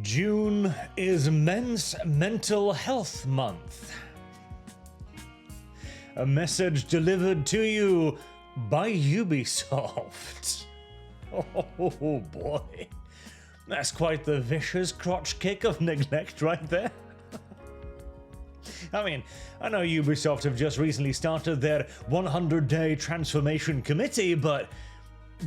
June is Men's Mental Health Month. A message delivered to you by Ubisoft. Oh boy. That's quite the vicious crotch kick of neglect right there. I mean, I know Ubisoft have just recently started their 100-day transformation committee, but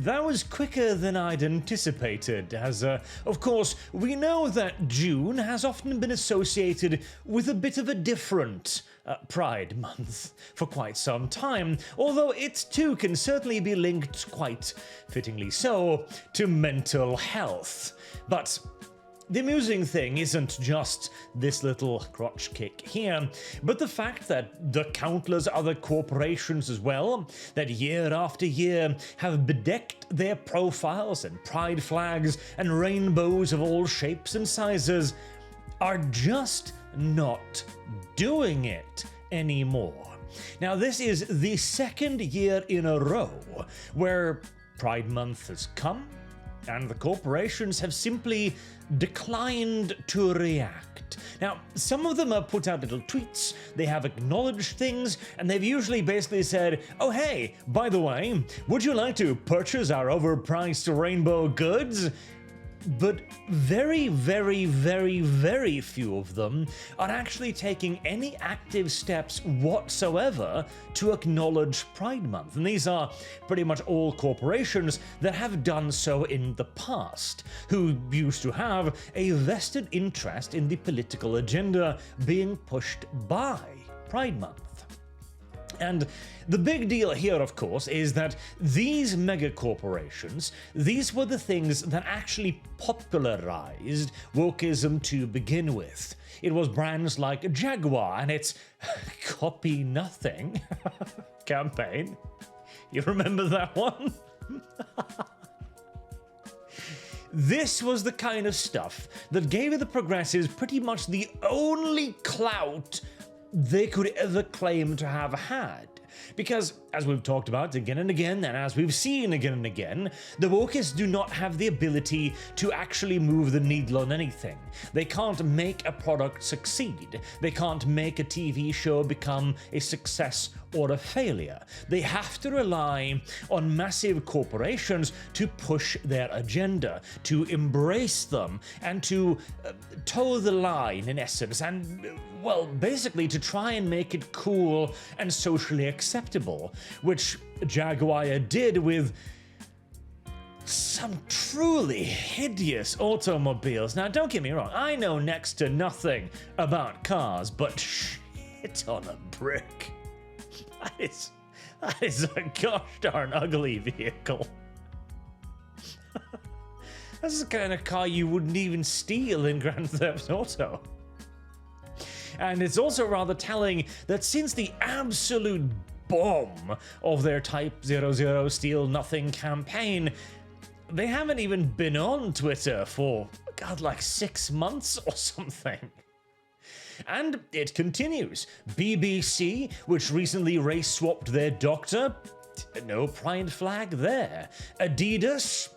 that was quicker than I'd anticipated, as, of course, we know that June has often been associated with a bit of a different Pride Month for quite some time, although it too can certainly be linked, quite fittingly so, to mental health. But the amusing thing isn't just this little crotch kick here, but the fact that the countless other corporations as well, that year after year have bedecked their profiles and pride flags and rainbows of all shapes and sizes, are just not doing it anymore. Now, this is the second year in a row where Pride Month has come, and the corporations have simply declined to react. Now, some of them have put out little tweets, they have acknowledged things, and they've usually basically said, oh hey, by the way, would you like to purchase our overpriced rainbow goods? But very, very, very, very few of them are actually taking any active steps whatsoever to acknowledge Pride Month. And these are pretty much all corporations that have done so in the past, who used to have a vested interest in the political agenda being pushed by Pride Month. And the big deal here, of course, is that these mega corporations, these were the things that actually popularized wokeism to begin with. It was brands like Jaguar and its Copy Nothing campaign. You remember that one? This was the kind of stuff that gave the progressives pretty much the only clout they could ever claim to have had. Because, as we've talked about again and again, and as we've seen again and again, the wokists do not have the ability to actually move the needle on anything. They can't make a product succeed. They can't make a TV show become a success or a failure. They have to rely on massive corporations to push their agenda, to embrace them, and to toe the line, in essence, and, well, basically to try and make it cool and socially acceptable, which Jaguar did with some truly hideous automobiles. Now, don't get me wrong, I know next to nothing about cars, but shit on a brick. That is a gosh darn ugly vehicle. That's the kind of car you wouldn't even steal in Grand Theft Auto. And it's also rather telling that since the absolute bomb of their Type 00 Steal Nothing campaign, they haven't even been on Twitter for, God, like 6 months or something. And it continues. BBC, which recently race-swapped their doctor, no pride flag there. Adidas,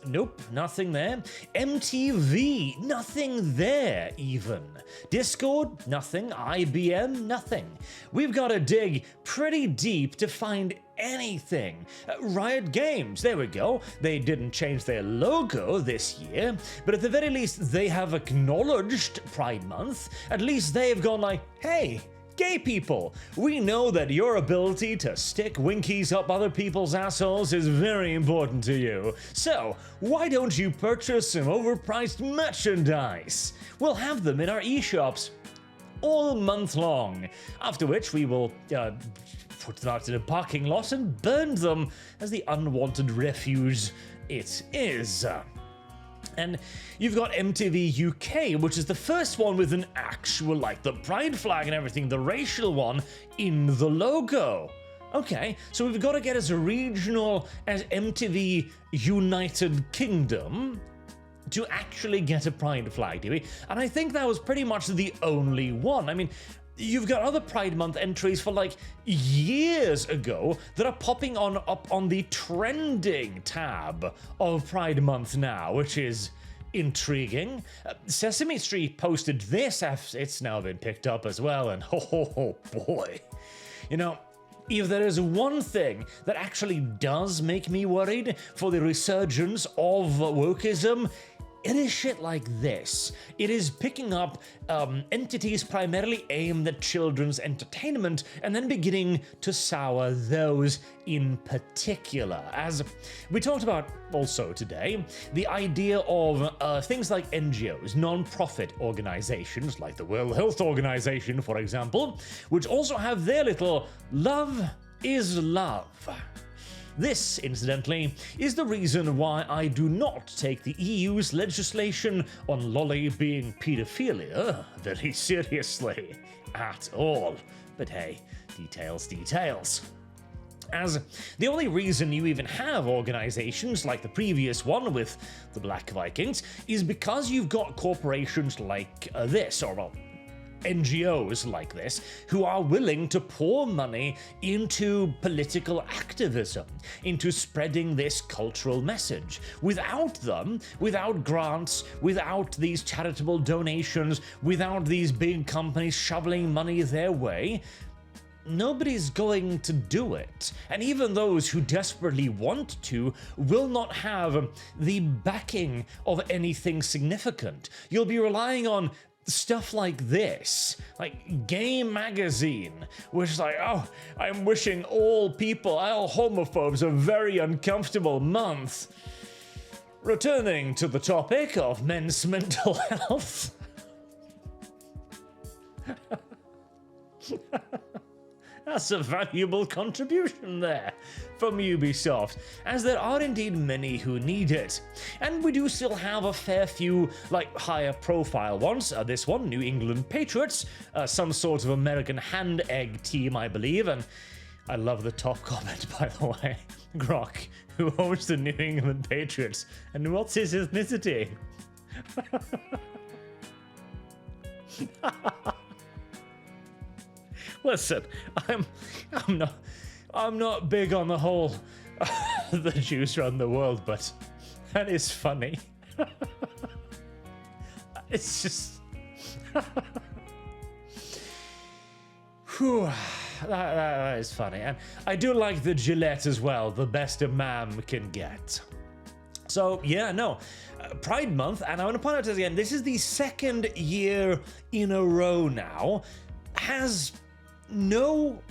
nope, nothing there. MTV, nothing there even. Discord, nothing. IBM, nothing. We've got to dig pretty deep to find anything. Riot Games, there we go. They didn't change their logo this year, but at the very least they have acknowledged Pride Month. At least they've gone like, hey, gay people, we know that your ability to stick winkies up other people's assholes is very important to you. So, why don't you purchase some overpriced merchandise? We'll have them in our eShops all month long, after which we will put them out in a parking lot and burn them as the unwanted refuse it is. And you've got MTV UK, which is the first one with an actual, like, the pride flag and everything, the racial one, in the logo. Okay, so we've got to get as regional as MTV United Kingdom to actually get a pride flag, do we? And I think that was pretty much the only one. I mean, you've got other Pride Month entries for like years ago that are popping up on the trending tab of Pride Month now, which is intriguing. Sesame Street posted this, it's now been picked up as well, and oh boy. You know, if there is one thing that actually does make me worried for the resurgence of wokeism, it is shit like this. It is picking up entities primarily aimed at children's entertainment and then beginning to sour those in particular. As we talked about also today, the idea of things like NGOs, non-profit organizations like the World Health Organization, for example, which also have their little love is love. This, incidentally, is the reason why I do not take the EU's legislation on lolly being paedophilia very seriously at all. But hey, details. As the only reason you even have organizations like the previous one with the Black Vikings is because you've got corporations like this, or well, NGOs like this, who are willing to pour money into political activism, into spreading this cultural message. Without them, without grants, without these charitable donations, without these big companies shoveling money their way, nobody's going to do it. And even those who desperately want to will not have the backing of anything significant. You'll be relying on stuff like this, like Game Magazine, which is like, oh, I'm wishing all homophobes a very uncomfortable month. Returning to the topic of men's mental health. That's a valuable contribution there from Ubisoft, as there are indeed many who need it. And we do still have a fair few, like, higher profile ones. This one, New England Patriots, some sort of American hand egg team, I believe. And I love the top comment, by the way. Grok, who owns the New England Patriots, and what's his ethnicity? Listen, I'm not big on the whole the Jews run the world, but that is funny. It's just whew, that is funny. And I do like the Gillette as well, the best a man can get. So yeah, no, Pride Month, and I want to point out again, this is the second year in a row now, has no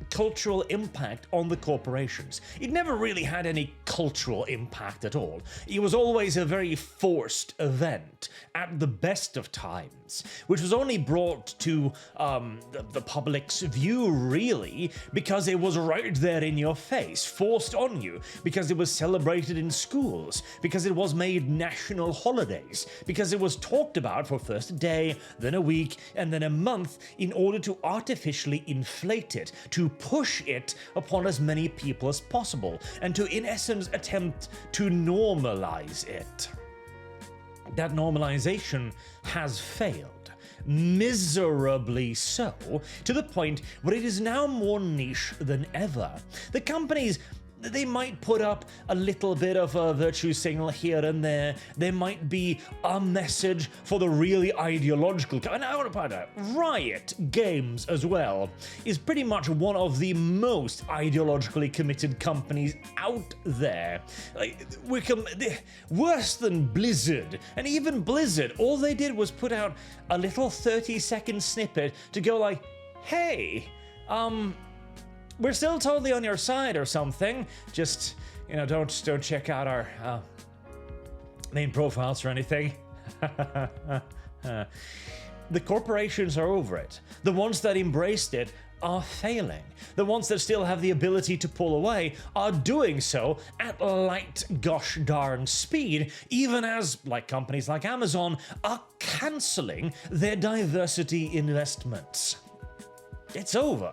cultural impact on the corporations. It never really had any cultural impact at all. It was always a very forced event at the best of times, which was only brought to the public's view, really, because it was right there in your face, forced on you, because it was celebrated in schools, because it was made national holidays, because it was talked about for first a day, then a week, and then a month in order to artificially inflate it, to push it upon as many people as possible, and to, in essence, attempt to normalize it. That normalization has failed, miserably so, to the point where it is now more niche than ever. The companies, they might put up a little bit of a virtue signal here and there. There might be a message for the really ideological. And I want to point out, Riot Games as well is pretty much one of the most ideologically committed companies out there. Like, worse than Blizzard. And even Blizzard, all they did was put out a little 30-second snippet to go like, hey, we're still totally on your side or something. Just, you know, don't check out our main profiles or anything. The corporations are over it. The ones that embraced it are failing. The ones that still have the ability to pull away are doing so at light gosh darn speed, even as, like companies like Amazon, are cancelling their diversity investments. It's over.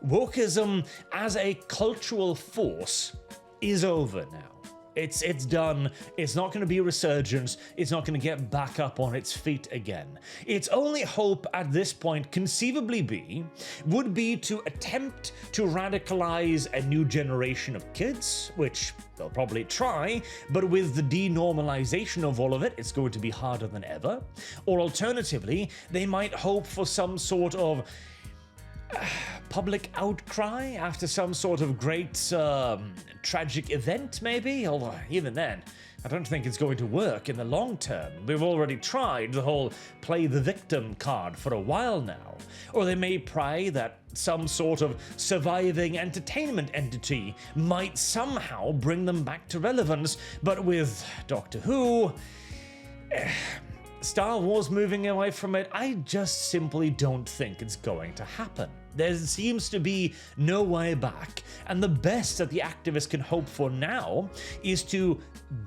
Wokeism as a cultural force is over now. It's done. It's not going to be a resurgence. It's not going to get back up on its feet again. Its only hope at this point conceivably would be to attempt to radicalize a new generation of kids, which they'll probably try, but with the denormalization of all of it, it's going to be harder than ever. Or alternatively, they might hope for some sort of public outcry after some sort of great tragic event, maybe? Although even then, I don't think it's going to work in the long term. We've already tried the whole play the victim card for a while now. Or they may pray that some sort of surviving entertainment entity might somehow bring them back to relevance, but with Doctor Who, Star Wars moving away from it, I just simply don't think it's going to happen. There seems to be no way back, and the best that the activists can hope for now is to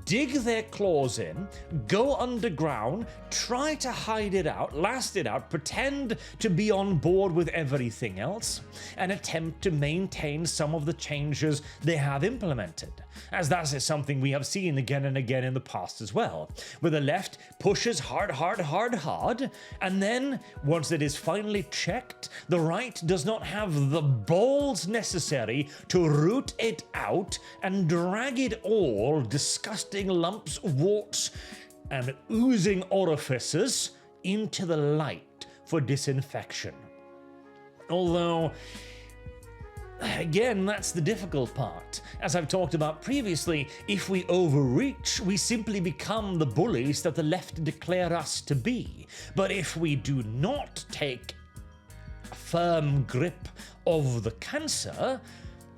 dig their claws in, go underground, try to hide it out, last it out, pretend to be on board with everything else, and attempt to maintain some of the changes they have implemented. As that is something we have seen again and again in the past as well, where the left pushes hard, and then, once it is finally checked, the right does not have the balls necessary to root it out and drag it all, disgusting lumps, warts, and oozing orifices, into the light for disinfection. Although, again, that's the difficult part. As I've talked about previously, if we overreach, we simply become the bullies that the left declare us to be. But if we do not take a firm grip of the cancer,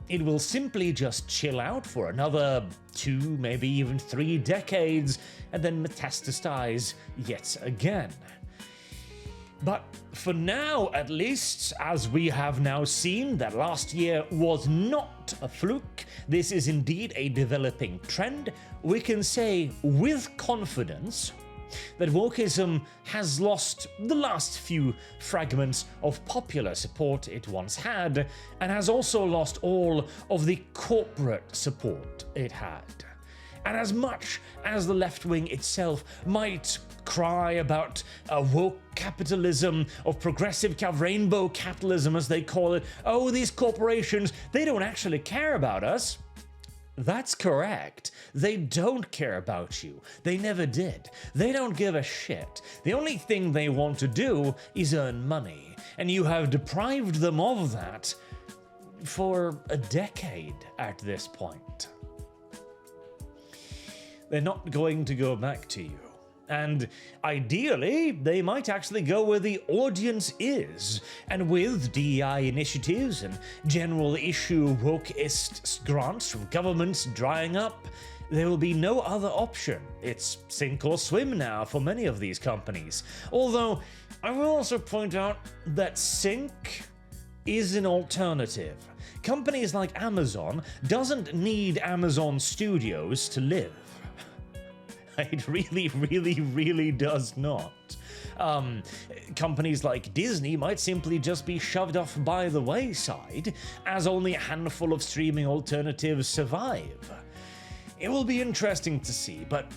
it will simply just chill out for another 2, maybe even 3 decades, and then metastasize yet again. But for now, at least, as we have now seen that last year was not a fluke, this is indeed a developing trend, we can say with confidence that wokeism has lost the last few fragments of popular support it once had, and has also lost all of the corporate support it had. And as much as the left wing itself might cry about woke capitalism, of progressive rainbow capitalism as they call it, oh, these corporations, they don't actually care about us. That's correct. They don't care about you. They never did. They don't give a shit. The only thing they want to do is earn money, and you have deprived them of that for a decade at this point. They're not going to go back to you. And ideally, they might actually go where the audience is. And with DEI initiatives and general issue wokeist grants from governments drying up, there will be no other option. It's sink or swim now for many of these companies. Although, I will also point out that sink is an alternative. Companies like Amazon doesn't need Amazon Studios to live. It really does not. Companies like Disney might simply just be shoved off by the wayside, as only a handful of streaming alternatives survive. It will be interesting to see, but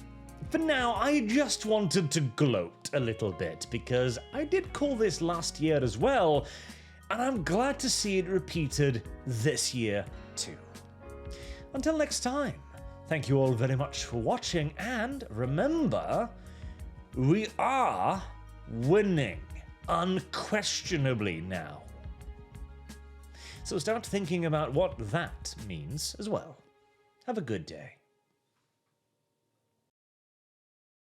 for now, I just wanted to gloat a little bit, because I did call this last year as well, and I'm glad to see it repeated this year too. Until next time. Thank you all very much for watching, and remember, we are winning, unquestionably now. So start thinking about what that means as well. Have a good day.